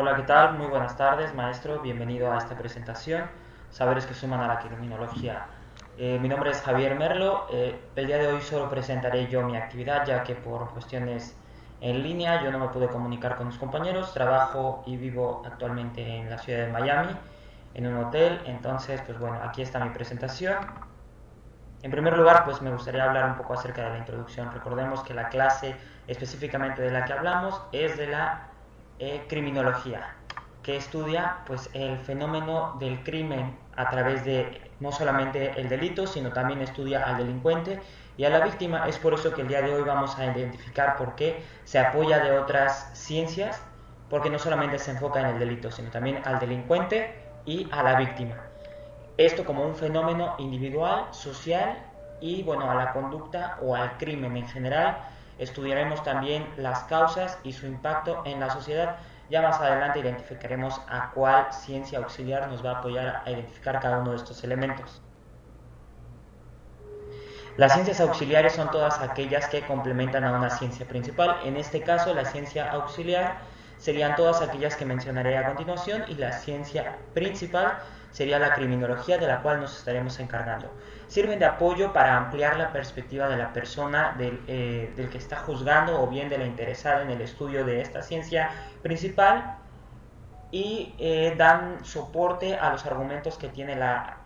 Hola, ¿qué tal? Muy buenas tardes, maestro. Bienvenido a esta presentación, Saberes que suman a la criminología. Mi nombre es Javier Merlo. El día de hoy solo presentaré yo mi actividad, ya que por cuestiones en línea yo no me pude comunicar con mis compañeros. Trabajo y vivo actualmente en la ciudad de Miami, en un hotel. Entonces, pues bueno, aquí está mi presentación. En primer lugar, pues me gustaría hablar un poco acerca de la introducción. Recordemos que la clase específicamente de la que hablamos es de la criminología, que estudia pues el fenómeno del crimen a través de no solamente el delito, sino también estudia al delincuente y a la víctima. Es por eso que el día de hoy vamos a identificar por qué se apoya de otras ciencias, porque no solamente se enfoca en el delito, sino también al delincuente y a la víctima. Esto como un fenómeno individual, social y bueno, a la conducta o al crimen en general. Estudiaremos también las causas y su impacto en la sociedad. Ya más adelante identificaremos a cuál ciencia auxiliar nos va a apoyar a identificar cada uno de estos elementos. Las ciencias auxiliares son todas aquellas que complementan a una ciencia principal. En este caso, la ciencia auxiliar serían todas aquellas que mencionaré a continuación y la ciencia principal sería la criminología, de la cual nos estaremos encargando. Sirven de apoyo para ampliar la perspectiva de la persona del que está juzgando o bien de la interesada en el estudio de esta ciencia principal y dan soporte a los argumentos que tiene la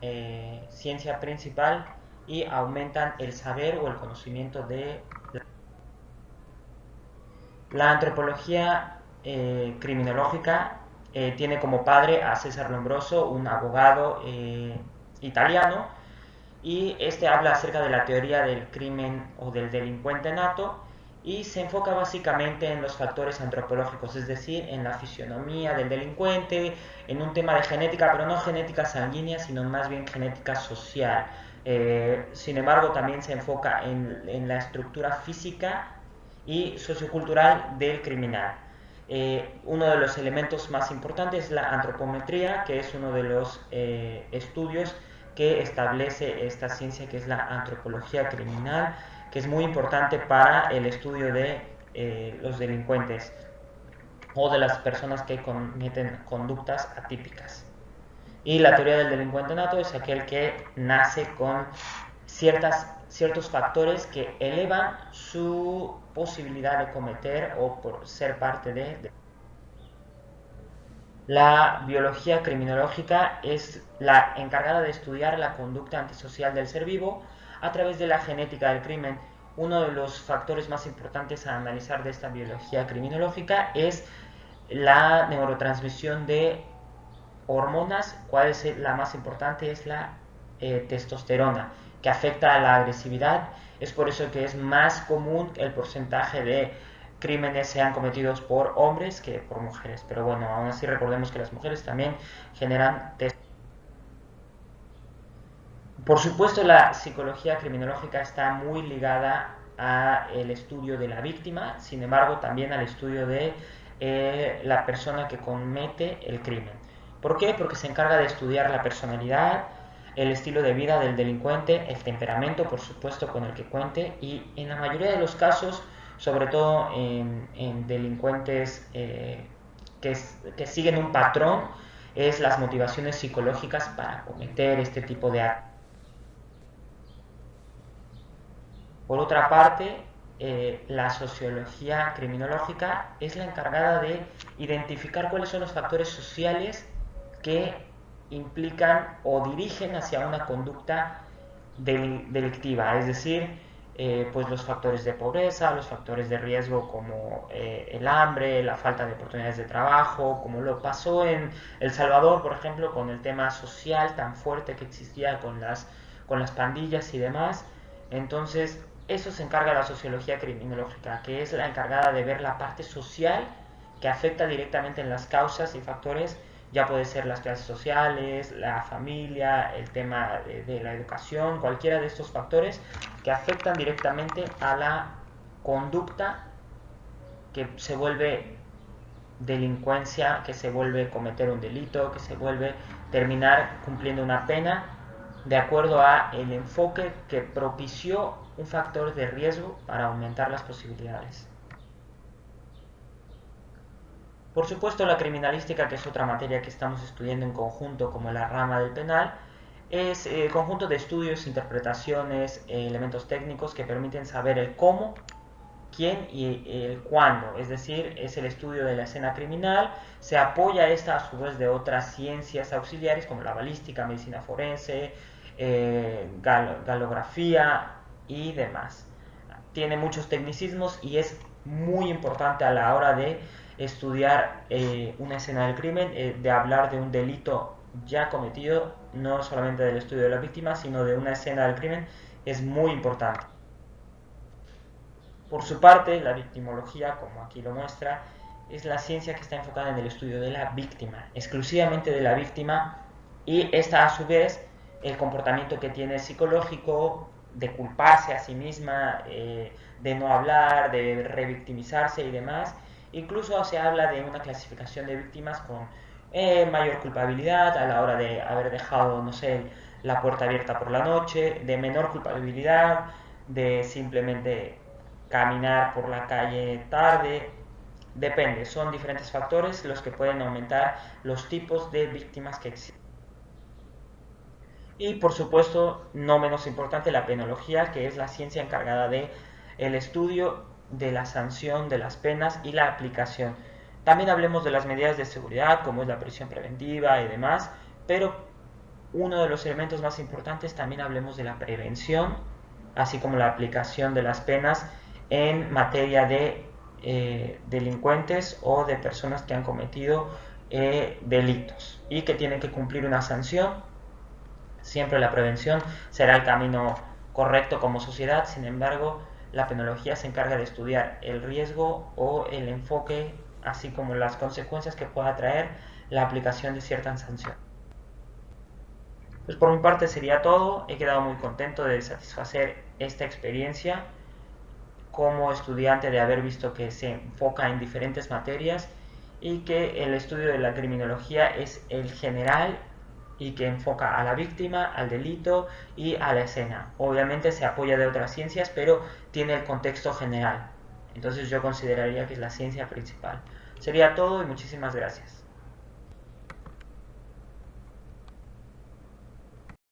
ciencia principal y aumentan el saber o el conocimiento de la antropología criminológica. Tiene como padre a César Lombroso, un abogado italiano, y este habla acerca de la teoría del crimen o del delincuente nato y se enfoca básicamente en los factores antropológicos, es decir, en la fisionomía del delincuente, en un tema de genética, pero no genética sanguínea, sino más bien genética social. Sin embargo, también se enfoca en la estructura física y sociocultural del criminal. Uno de los elementos más importantes es la antropometría, que es uno de los estudios que establece esta ciencia que es la antropología criminal, que es muy importante para el estudio de los delincuentes o de las personas que cometen conductas atípicas. Y la teoría del delincuente nato es aquel que nace con ciertos factores que elevan su posibilidad de cometer o por ser parte de. La biología criminológica es la encargada de estudiar la conducta antisocial del ser vivo a través de la genética del crimen. Uno de los factores más importantes a analizar de esta biología criminológica es la neurotransmisión de hormonas. ¿Cuál es la más importante? Es la testosterona, que afecta a la agresividad. Es por eso que es más común el porcentaje de crímenes sean cometidos por hombres que por mujeres. Pero bueno, aún así recordemos que las mujeres también generan testosterona. Por supuesto, la psicología criminológica está muy ligada al estudio de la víctima, sin embargo, también al estudio de la persona que comete el crimen. ¿Por qué? Porque se encarga de estudiar la personalidad, el estilo de vida del delincuente, el temperamento, por supuesto, con el que cuente, y en la mayoría de los casos, sobre todo en delincuentes que siguen un patrón, es las motivaciones psicológicas para cometer este tipo de actos. Por otra parte, la sociología criminológica es la encargada de identificar cuáles son los factores sociales que implican o dirigen hacia una conducta delictiva, es decir, pues los factores de pobreza, los factores de riesgo como el hambre, la falta de oportunidades de trabajo, como lo pasó en El Salvador, por ejemplo, con el tema social tan fuerte que existía con las pandillas y demás. Entonces, eso se encarga la sociología criminológica, que es la encargada de ver la parte social que afecta directamente en las causas y factores. Ya puede ser las clases sociales, la familia, el tema de la educación, cualquiera de estos factores que afectan directamente a la conducta que se vuelve delincuencia, que se vuelve cometer un delito, que se vuelve terminar cumpliendo una pena, de acuerdo a el enfoque que propició un factor de riesgo para aumentar las posibilidades. Por supuesto, la criminalística, que es otra materia que estamos estudiando en conjunto como la rama del penal, es el conjunto de estudios, interpretaciones, elementos técnicos que permiten saber el cómo, quién y el cuándo. Es decir, es el estudio de la escena criminal. Se apoya esta a su vez de otras ciencias auxiliares como la balística, medicina forense, galografía y demás. Tiene muchos tecnicismos y es muy importante a la hora de estudiar una escena del crimen, de hablar de un delito ya cometido, no solamente del estudio de la víctima, sino de una escena del crimen, es muy importante. Por su parte, la victimología, como aquí lo muestra, es la ciencia que está enfocada en el estudio de la víctima, exclusivamente de la víctima, y esta a su vez el comportamiento que tiene psicológico de culparse a sí misma, de no hablar, de revictimizarse y demás. Incluso se habla de una clasificación de víctimas con mayor culpabilidad a la hora de haber dejado, no sé, la puerta abierta por la noche, de menor culpabilidad, de simplemente caminar por la calle tarde. Depende, son diferentes factores los que pueden aumentar los tipos de víctimas que existen. Y por supuesto, no menos importante, la penología, que es la ciencia encargada de el estudio de la sanción de las penas y la aplicación. También hablemos de las medidas de seguridad, como es la prisión preventiva y demás, pero uno de los elementos más importantes también hablemos de la prevención, así como la aplicación de las penas en materia de delincuentes o de personas que han cometido delitos y que tienen que cumplir una sanción. Siempre la prevención será el camino correcto como sociedad. Sin embargo, la penología se encarga de estudiar el riesgo o el enfoque, así como las consecuencias que pueda traer la aplicación de ciertas sanciones. Pues por mi parte sería todo. He quedado muy contento de satisfacer esta experiencia como estudiante, de haber visto que se enfoca en diferentes materias y que el estudio de la criminología es el general y que enfoca a la víctima, al delito y a la escena. Obviamente se apoya de otras ciencias, pero tiene el contexto general. Entonces yo consideraría que es la ciencia principal. Sería todo y muchísimas gracias.